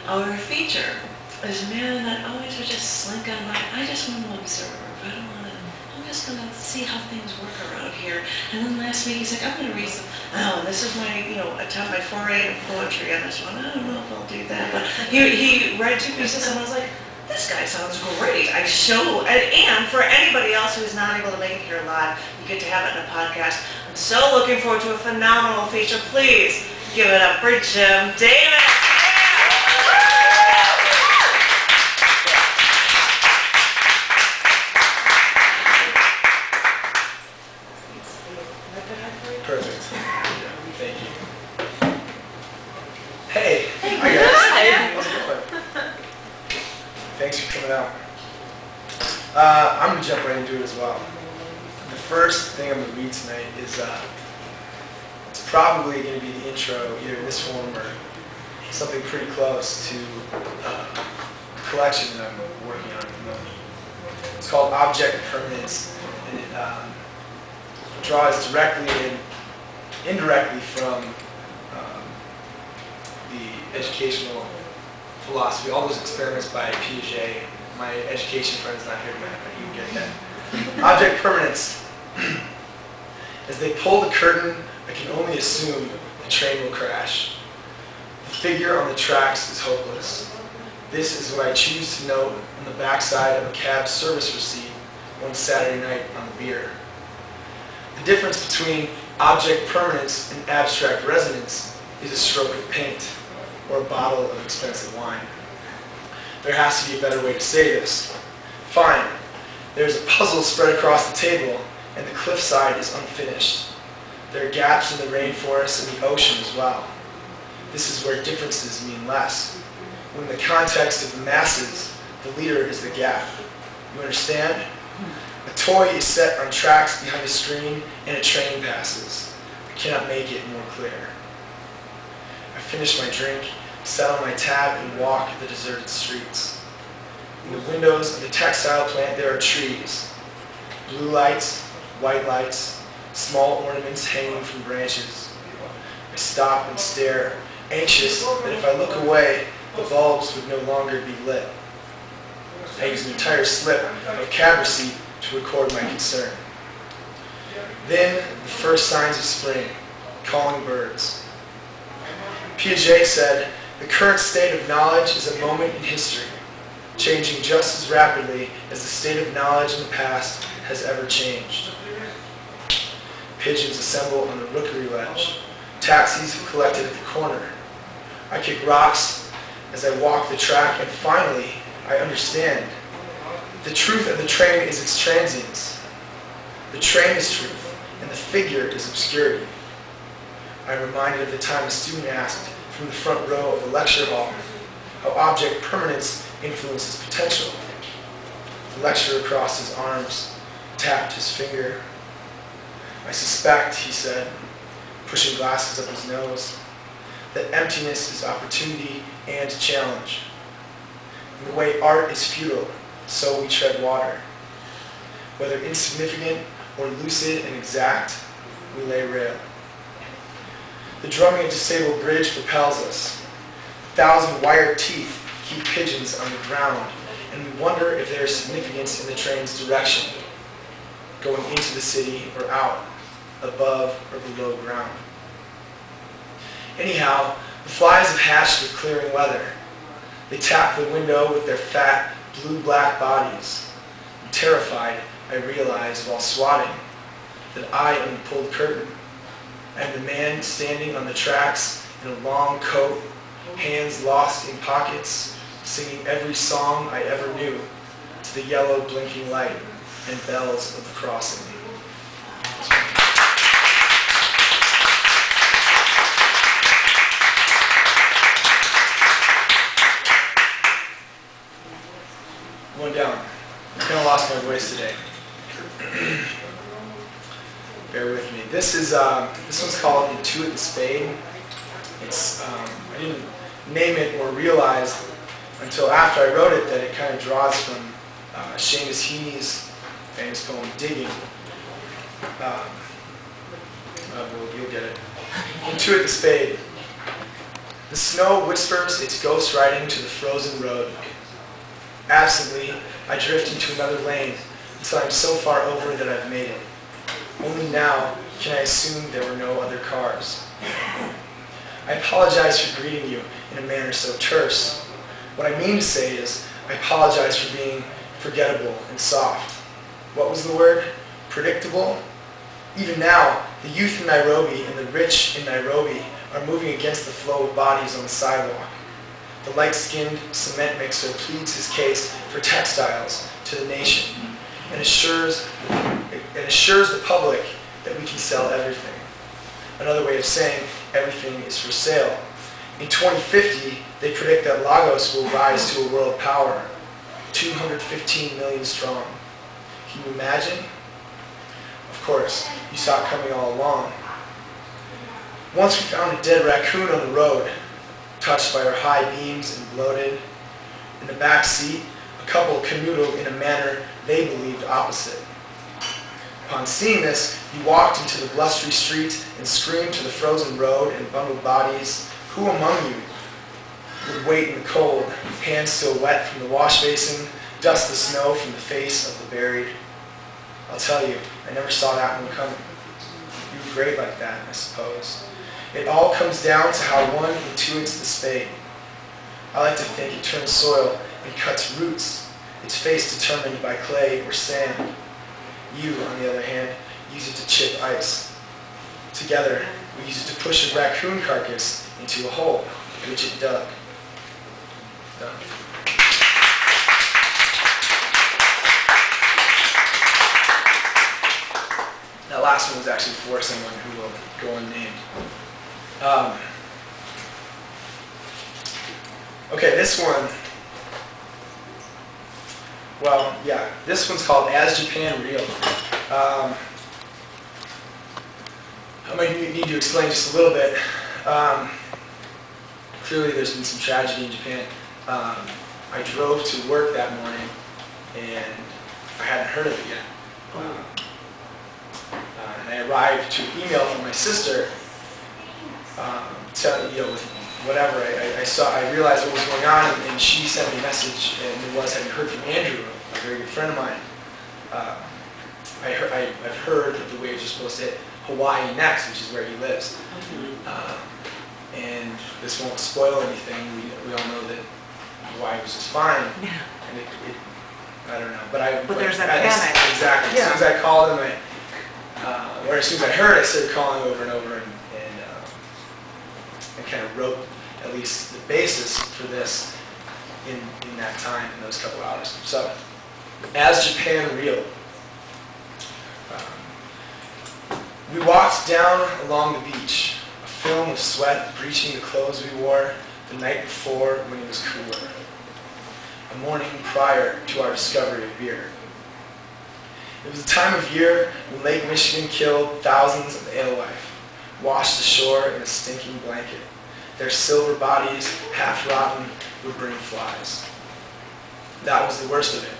our feature is a man that always would just slink on by. I just want to observe. I don't want to. I'm just going to see how things work around here. And then last week he's like, I'm going to read some. Oh, this is my, attempt, my foray into poetry on this one. I don't know if I'll do that, but he read 2 pieces, and I was like, this guy sounds great. And for anybody else who's not able to make it here live, you get to have it in a podcast. I'm so looking forward to a phenomenal feature. Please give it up for Jim Davis. Perfect. Thank you. Hey. Hi guys. How's it going? Thanks for coming out. I'm going to jump right into it as well. The first thing I'm going to read tonight is it's probably going to be the intro, either in this form or something pretty close to a collection that I'm working on at the moment. It's called Object Permanence, and it draws directly and indirectly from the educational philosophy, all those experiments by Piaget. My education friend's not here tonight, but you can get that. Object permanence. As they pull the curtain, I can only assume the train will crash. The figure on the tracks is hopeless. This is what I choose to note on the backside of a cab service receipt one Saturday night on the beer. The difference between object permanence and abstract resonance is a stroke of paint or a bottle of expensive wine. There has to be a better way to say this. Fine, there's a puzzle spread across the table and the cliffside is unfinished. There are gaps in the rainforest and the ocean as well. This is where differences mean less. When in the context of the masses, the leader is the gap. You understand? A toy is set on tracks behind a screen and a train passes. I cannot make it more clear. I finish my drink, set on my tab, and walk the deserted streets. In the windows of the textile plant there are trees. Blue lights, white lights, small ornaments hanging from branches. I stop and stare, anxious that if I look away, the bulbs would no longer be lit. I use an entire slip of a cab receipt to record my concern. Then, the first signs of spring, calling birds. Piaget said, the current state of knowledge is a moment in history, changing just as rapidly as the state of knowledge in the past has ever changed. Pigeons assemble on the rookery ledge. Taxis have collected at the corner. I kick rocks as I walk the track, and finally, I understand. The truth of the train is its transience. The train is truth, and the figure is obscurity. I am reminded of the time a student asked from the front row of the lecture hall how object permanence influences potential. The lecturer crossed his arms, tapped his finger. I suspect, he said, pushing glasses up his nose, that emptiness is opportunity and challenge. In the way art is futile, so we tread water. Whether insignificant or lucid and exact, we lay rail. The drumming of disabled bridge propels us. 1,000 wired teeth keep pigeons on the ground, and we wonder if there is significance in the train's direction, going into the city or out, above or below ground. Anyhow, the flies have hatched with clearing weather. They tap the window with their fat, blue-black bodies. And terrified, I realize while swatting that I am the pulled curtain. I am the man standing on the tracks in a long coat, hands lost in pockets, singing every song I ever knew to the yellow blinking light and bells of the crossing. Going down. I kind of lost my voice today. Bear with me. This one's called Intuit the Spade. It's I didn't name it or realize until after I wrote it that it kind of draws from Seamus Heaney's famous poem Digging. You'll get it. Intuit the Spade. The snow whispers its ghost riding to the frozen road. Absently, I drift into another lane until I'm so far over that I've made it. Only now can I assume there were no other cars. I apologize for greeting you in a manner so terse. What I mean to say is, I apologize for being forgettable and soft. What was the word? Predictable? Even now, the youth in Nairobi and the rich in Nairobi are moving against the flow of bodies on the sidewalk. The light-skinned cement mixer pleads his case for textiles to the nation and assures the public that we can sell everything. Another way of saying everything is for sale. In 2050, they predict that Lagos will rise to a world power, 215 million strong. Can you imagine? Of course, you saw it coming all along. Once we found a dead raccoon on the road, touched by our high beams and bloated. In the back seat, a couple canoodled in a manner they believed opposite. Upon seeing this, he walked into the blustery street and screamed to the frozen road and bundled bodies, "Who among you would wait in the cold, hands still wet from the wash basin, dust the snow from the face of the buried?" I'll tell you, I never saw that one coming. You were great like that, I suppose. It all comes down to how one intuits the spade. I like to think it turns soil and cuts roots, its face determined by clay or sand. You, on the other hand, use it to chip ice. Together, we use it to push a raccoon carcass into a hole, which it dug. Done. That last one was actually for someone who will go unnamed. Okay, this one, well, yeah, this one's called As Japan Real. I might need to explain just a little bit. Clearly there's been some tragedy in Japan. I drove to work that morning and I hadn't heard of it yet. And I arrived to an email from my sister, with whatever. I realized what was going on, and she sent me a message, and it was, "Have you heard from Andrew, a very good friend of mine? I've heard that the waves are supposed to hit Hawaii next, which is where he lives. And this won't spoil anything. We all know that Hawaii was just fine. Yeah. And I don't know, but there's that panic. Exactly. Yeah. As soon as I called him, or as soon as I heard, I started calling over and over, and kind of wrote at least the basis for this in that time, in those couple hours. So, As Japan Real. We walked down along the beach, a film of sweat breaching the clothes we wore the night before when it was cooler, a morning prior to our discovery of beer. It was a time of year when Lake Michigan killed thousands of alewife, washed ashore in a stinking blanket. Their silver bodies, half rotten, would bring flies. That was the worst of it.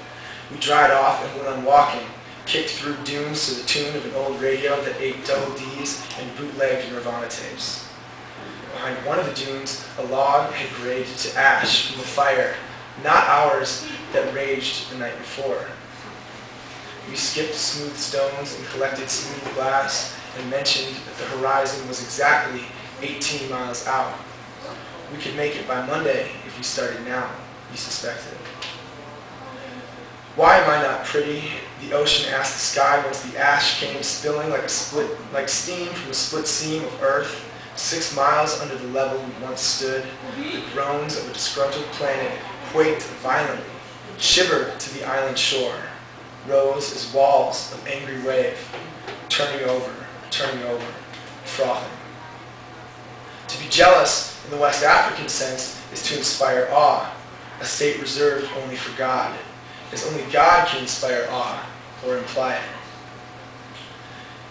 We dried off and went on walking, kicked through dunes to the tune of an old radio that ate double Ds and bootlegged Nirvana tapes. Behind one of the dunes, a log had graded to ash from the fire, not ours, that raged the night before. We skipped smooth stones and collected smooth glass and mentioned that the horizon was exactly 18 miles out. We could make it by Monday if we started now, we suspected. Why am I not pretty? The ocean asked the sky once the ash came spilling like steam from a split seam of earth, 6 miles under the level we once stood. The groans of a disgruntled planet quaked violently, shivered to the island shore, rose as walls of angry wave, turning over, frothing. To be jealous, in the West African sense, is to inspire awe, a state reserved only for God, as only God can inspire awe or imply it.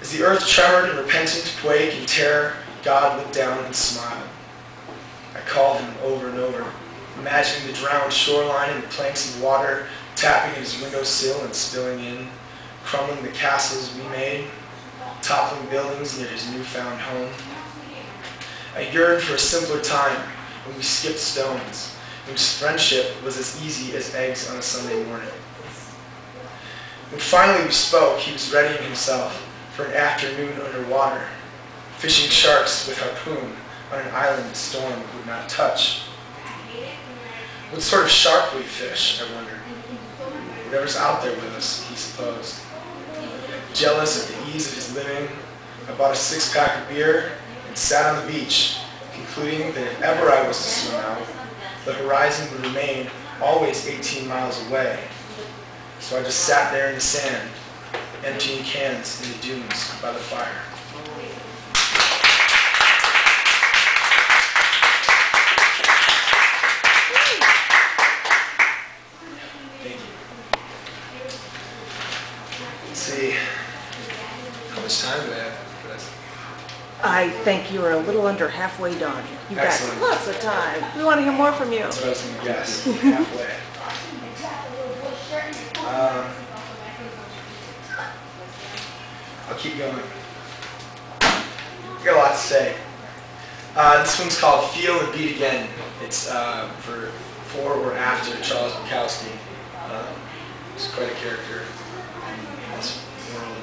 As the earth trembled in repentant quake and terror, God looked down and smiled. I called him over and over, imagining the drowned shoreline and the planks of water tapping at his windowsill and spilling in, crumbling the castles we made, toppling buildings near his newfound home. I yearned for a simpler time, when we skipped stones, whose friendship was as easy as eggs on a Sunday morning. When finally we spoke, he was readying himself for an afternoon underwater, fishing sharks with harpoon on an island the storm would not touch. What sort of shark will you fish, I wondered. Whatever's out there with us, he supposed. Jealous of the ease of his living, I bought a six-pack of beer and sat on the beach, concluding that if ever I was to swim out, the horizon would remain always 18 miles away. So I just sat there in the sand, emptying cans in the dunes by the fire. Thank you. Let's see. How much time do I have for this? I think you were a little under halfway done. You've got Excellent. lots of time. We want to hear more from you. That's what I was going to guess. Halfway. I'll keep going. I've got a lot to say. This one's called Feel and Beat Again. It's for or after Charles Bukowski. He's quite a character in this world.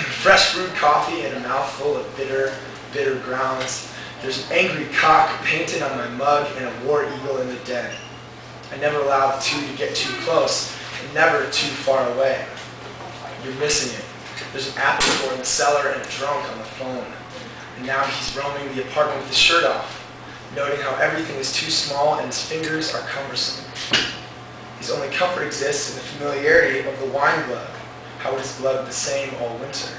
Fresh brewed coffee and a mouthful of bitter grounds. There's an angry cock painted on my mug and a war eagle in the den. I never allow the two to get too close and never too far away. You're missing it. There's an apple store in the cellar and a drunk on the phone. And now he's roaming the apartment with his shirt off, noting how everything is too small and his fingers are cumbersome. His only comfort exists in the familiarity of the wine glove, how it is gloved the same all winter.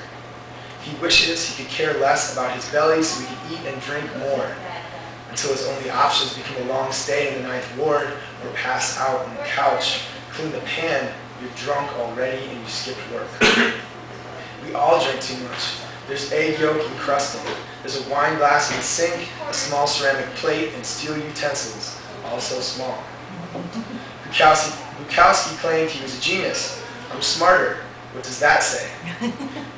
He wishes he could care less about his belly so he could eat and drink more, until his only options become a long stay in the Ninth Ward or pass out on the couch. Clean the pan, you're drunk already and you skipped work. We all drink too much. There's egg yolk encrusted. There's a wine glass in the sink, a small ceramic plate, and steel utensils, all so small. Bukowski claimed he was a genius. I'm smarter. What does that say?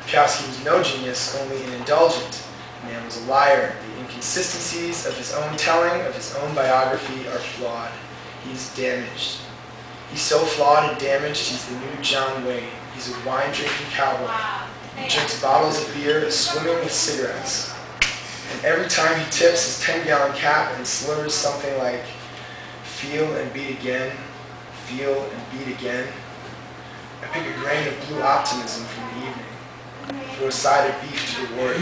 Bukowski was no genius, only an indulgent. The man was a liar. The inconsistencies of his own telling of his own biography are flawed. He's damaged. He's so flawed and damaged, he's the new John Wayne. He's a wine-drinking cowboy. He drinks bottles of beer, is swimming with cigarettes. And every time he tips his 10-gallon cap and slurs something like, feel and beat again, feel and beat again, I pick a grain of blue optimism from the evening, throw a side of beef to the ward,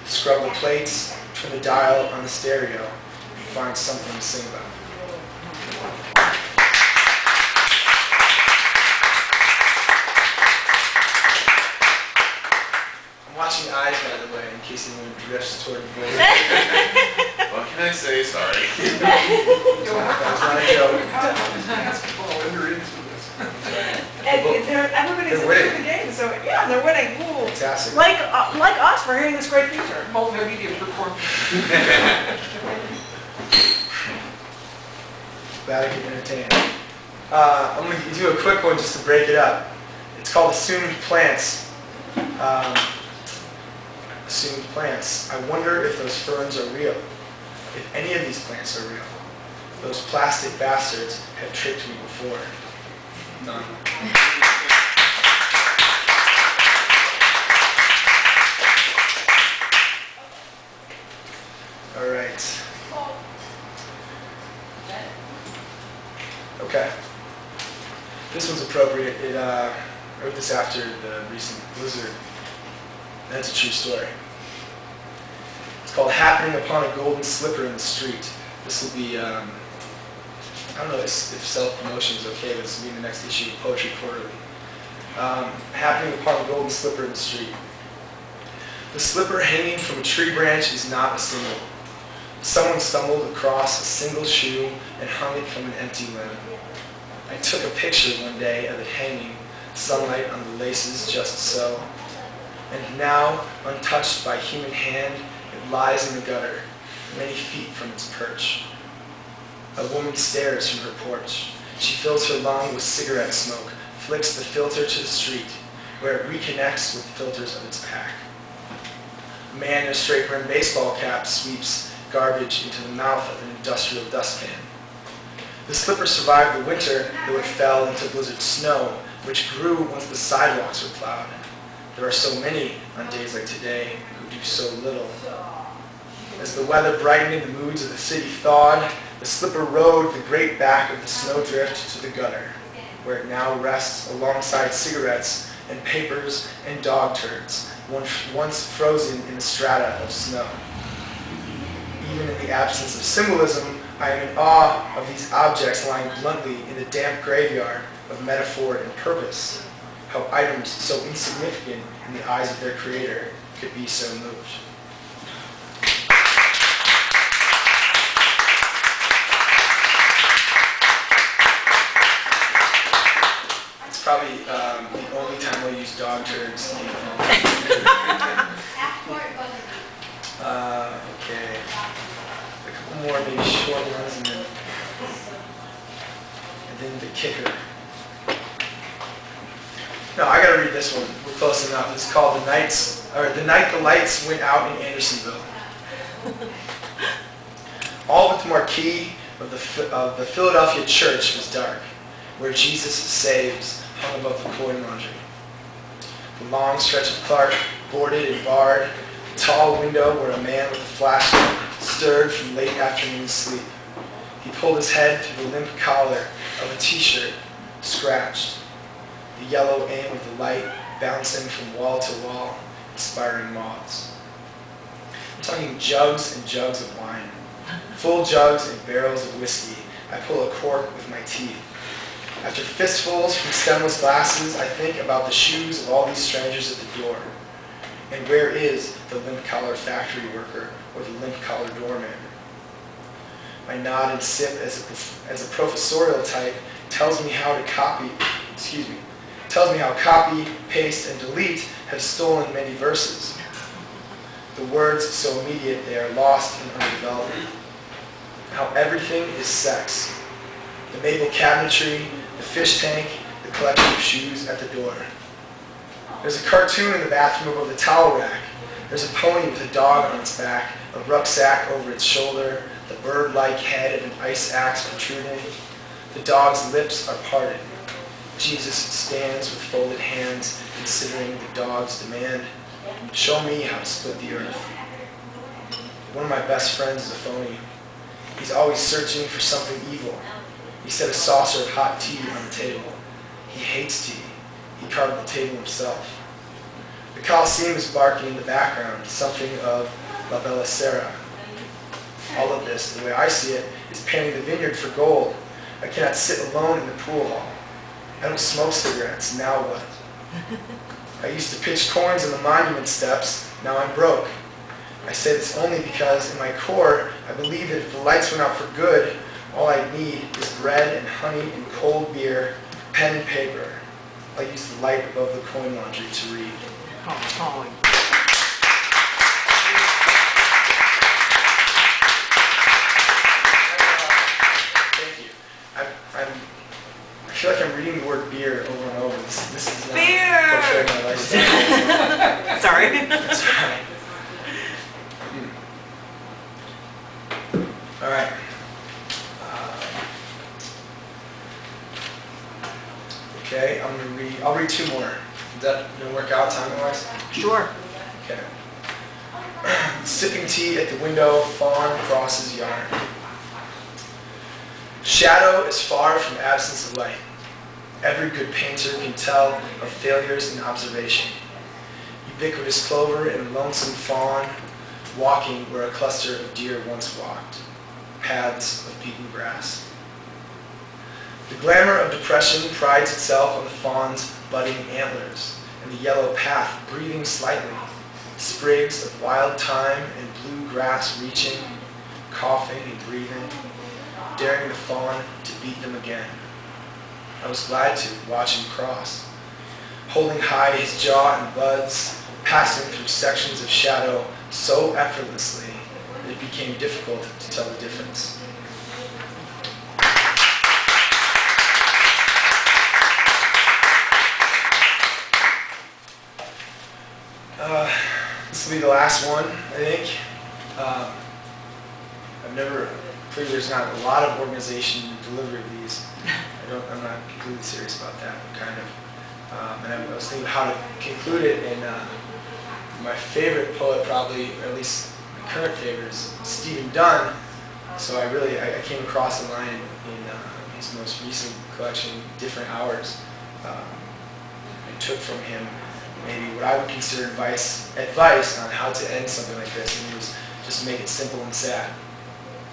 scrub the plates, turn the dial on the stereo, and find something to sing about. I'm watching eyes, by the way, in case anyone drifts toward the void. What can I say? Sorry. That was not a joke. Everybody's They're winning. into the game, so yeah, they're winning. Cool. Fantastic. Like us for hearing this great feature. Multimedia performance. Glad I could entertain. I'm going to do a quick one just to break it up. It's called Assumed Plants. Assumed plants. I wonder if those ferns are real. If any of these plants are real. Those plastic bastards have tricked me before. None. All right. Okay. This one's appropriate. I wrote this after the recent blizzard. That's a true story. It's called Happening Upon a Golden Slipper in the Street. This will be, I don't know if self-promotion is okay, but this will be in the next issue of Poetry Quarterly. Happening Upon a Golden Slipper in the Street. The slipper hanging from a tree branch is not a symbol. Someone stumbled across a single shoe and hung it from an empty limb. I took a picture one day of it hanging, sunlight on the laces just so. And now, untouched by human hand, it lies in the gutter, many feet from its perch. A woman stares from her porch. She fills her lung with cigarette smoke, flicks the filter to the street, where it reconnects with the filters of its pack. A man in a straight-brimmed baseball cap sweeps garbage into the mouth of an industrial dustpan. The slipper survived the winter, though it fell into blizzard snow, which grew once the sidewalks were plowed. There are so many on days like today who do so little. As the weather brightened and the moods of the city thawed, the slipper rode the great back of the snowdrift to the gutter, where it now rests alongside cigarettes and papers and dog turds, once frozen in the strata of snow. Even in the absence of symbolism, I am in awe of these objects lying bluntly in the damp graveyard of metaphor and purpose, how items so insignificant in the eyes of their creator could be so moved. It's probably the only time we'll use dog turds. Okay. A couple more maybe short ones and then the kicker. No, I gotta read this one. We're close enough. It's called The Night the Lights Went Out in Andersonville. All but the marquee of the Philadelphia church was dark, where Jesus Saves hung above the coin laundry. The long stretch of Clark, boarded and barred, the tall window where a man with a flashlight stirred from late afternoon sleep. He pulled his head through the limp collar of a t-shirt, scratched, the yellow aim of the light bouncing from wall to wall, inspiring moths. I'm talking jugs and jugs of wine, full jugs and barrels of whiskey. I pull a cork with my teeth. After fistfuls from stemless glasses, I think about the shoes of all these strangers at the door. And where is the limp-collar factory worker or the limp-collar doorman? My nod and sip as a professorial type tells me how copy, paste, and delete have stolen many verses. The words so immediate they are lost and undeveloped. How everything is sex. The maple cabinetry, the fish tank, the collection of shoes at the door. There's a cartoon in the bathroom above the towel rack. There's a pony with a dog on its back, a rucksack over its shoulder, the bird-like head of an ice axe protruding. The dog's lips are parted. Jesus stands with folded hands, considering the dog's demand. Show me how to split the earth. One of my best friends is a phony. He's always searching for something evil. He set a saucer of hot tea on the table. He hates tea. He carved the table himself. The Colosseum is barking in the background, something of La Bella Sera. All of this, the way I see it, is panning the vineyard for gold. I cannot sit alone in the pool hall. I don't smoke cigarettes, now what? I used to pitch coins on the monument steps, now I'm broke. I say this only because in my core, I believe that if the lights went out for good, all I need is bread and honey and cold beer, pen and paper. I use the light above the coin laundry to read. Oh. Thank you. I feel like I'm reading the word beer over and over. This is not Beer! portraying my lifestyle. Sorry. That's right. All right. Okay, I'll read two more. Is that gonna work out time-wise? Sure. Okay. Sipping tea at the window, fawn crosses yarn. Shadow is far from absence of light. Every good painter can tell of failures in observation. Ubiquitous clover and lonesome fawn, walking where a cluster of deer once walked. Paths of beaten grass. The glamour of depression prides itself on the fawn's budding antlers, and the yellow path breathing slightly, sprigs of wild thyme and blue grass reaching, coughing and breathing, daring the fawn to beat them again. I was glad to watch him cross, holding high his jaw and buds, passing through sections of shadow so effortlessly that it became difficult to tell the difference. This will be the last one, I think. Clearly there's not a lot of organization and delivery of these. I'm not completely serious about that, kind of. And I was thinking how to conclude it, and my favorite poet, probably, or at least my current favorite, is Stephen Dunn. So I came across a line in his most recent collection, Different Hours. I took from him maybe what I would consider advice on how to end something like this, and it was just make it simple and sad.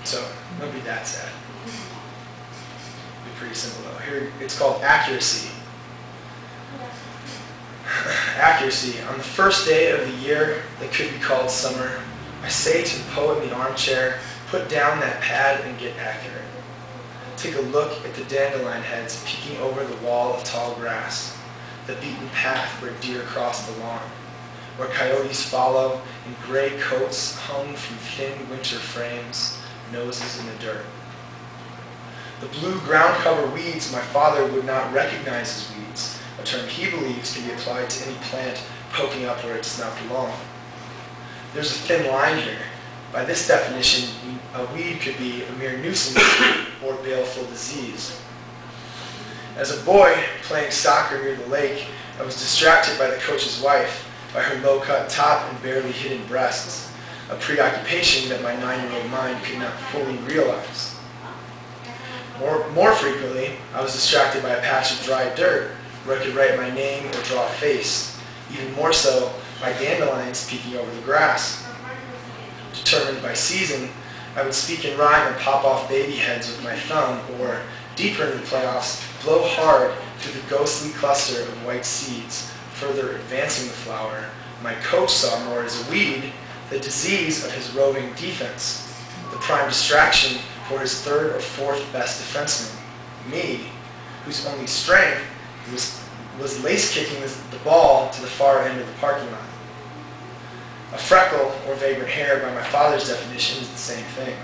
So it won't be that sad. It'll be pretty simple though. Here it's called Accuracy. Accuracy. On the first day of the year that could be called summer, I say to the poet in the armchair, put down that pad and get accurate. Take a look at the dandelion heads peeking over the wall of tall grass, the beaten path where deer cross the lawn, where coyotes follow in gray coats hung from thin winter frames, noses in the dirt. The blue ground cover weeds my father would not recognize as weeds, a term he believes can be applied to any plant poking up where it does not belong. There's a thin line here. By this definition, a weed could be a mere nuisance or baleful disease. As a boy playing soccer near the lake, I was distracted by the coach's wife, by her low-cut top and barely hidden breasts, a preoccupation that my 9-year-old mind could not fully realize. More frequently, I was distracted by a patch of dry dirt where I could write my name or draw a face, even more so by dandelions peeking over the grass. Determined by season, I would speak in rhyme and pop off baby heads with my thumb, or, deeper in the playoffs, blow hard through the ghostly cluster of white seeds, further advancing the flower. My coach saw more as a weed, the disease of his roving defense, the prime distraction for his third or fourth best defenseman, me, whose only strength was lace-kicking the ball to the far end of the parking lot. A freckle or vagrant hair, by my father's definition, is the same thing.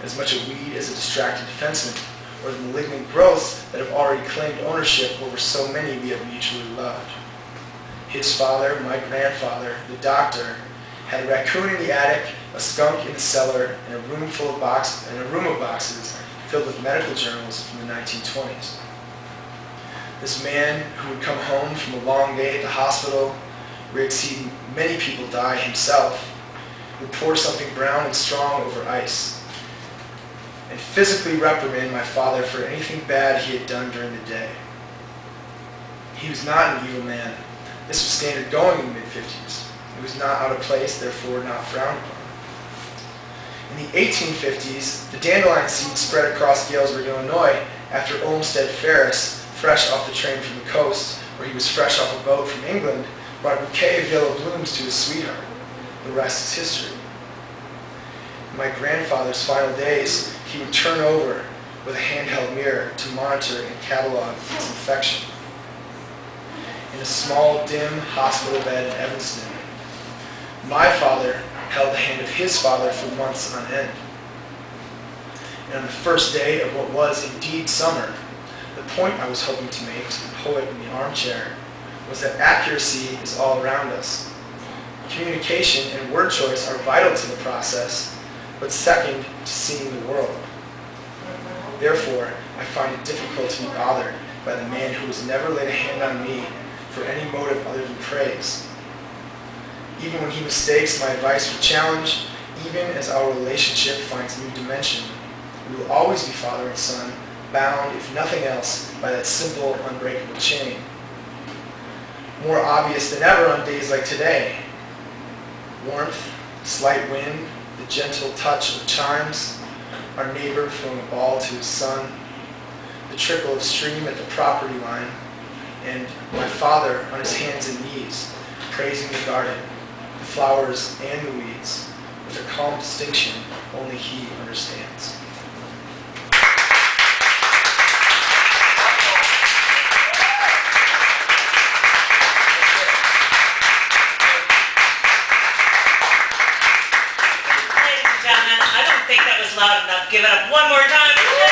As much a weed as a distracted defenseman, or the malignant growths that have already claimed ownership over so many we have mutually loved. His father, my grandfather, the doctor, had a raccoon in the attic, a skunk in the cellar, and a room of boxes filled with medical journals from the 1920s. This man who would come home from a long day at the hospital, where he had seen many people die himself, would pour something brown and strong over ice, and physically reprimand my father for anything bad he had done during the day. He was not an evil man. This was standard going in the mid-50s. It was not out of place, therefore not frowned upon. In the 1850s, the dandelion seed spread across Galesburg, Illinois, after Olmsted Ferris, fresh off the train from the coast, where he was fresh off a boat from England, brought a bouquet of yellow blooms to his sweetheart. The rest is history. In my grandfather's final days, he would turn over with a handheld mirror to monitor and catalog its infection. In a small, dim hospital bed in Evanston, my father held the hand of his father for months on end. And on the first day of what was indeed summer, the point I was hoping to make to the poet in the armchair was that accuracy is all around us. Communication and word choice are vital to the process, but second to seeing the world. Therefore, I find it difficult to be bothered by the man who has never laid a hand on me for any motive other than praise. Even when he mistakes my advice for challenge, even as our relationship finds new dimension, we will always be father and son, bound, if nothing else, by that simple, unbreakable chain. More obvious than ever on days like today. Warmth, slight wind, the gentle touch of chimes, our neighbor throwing a ball to his son, the trickle of stream at the property line, and my father on his hands and knees, praising the garden, the flowers and the weeds, with a calm distinction only he understands. Ladies and gentlemen, I don't think that was loud enough. Give it up one more time.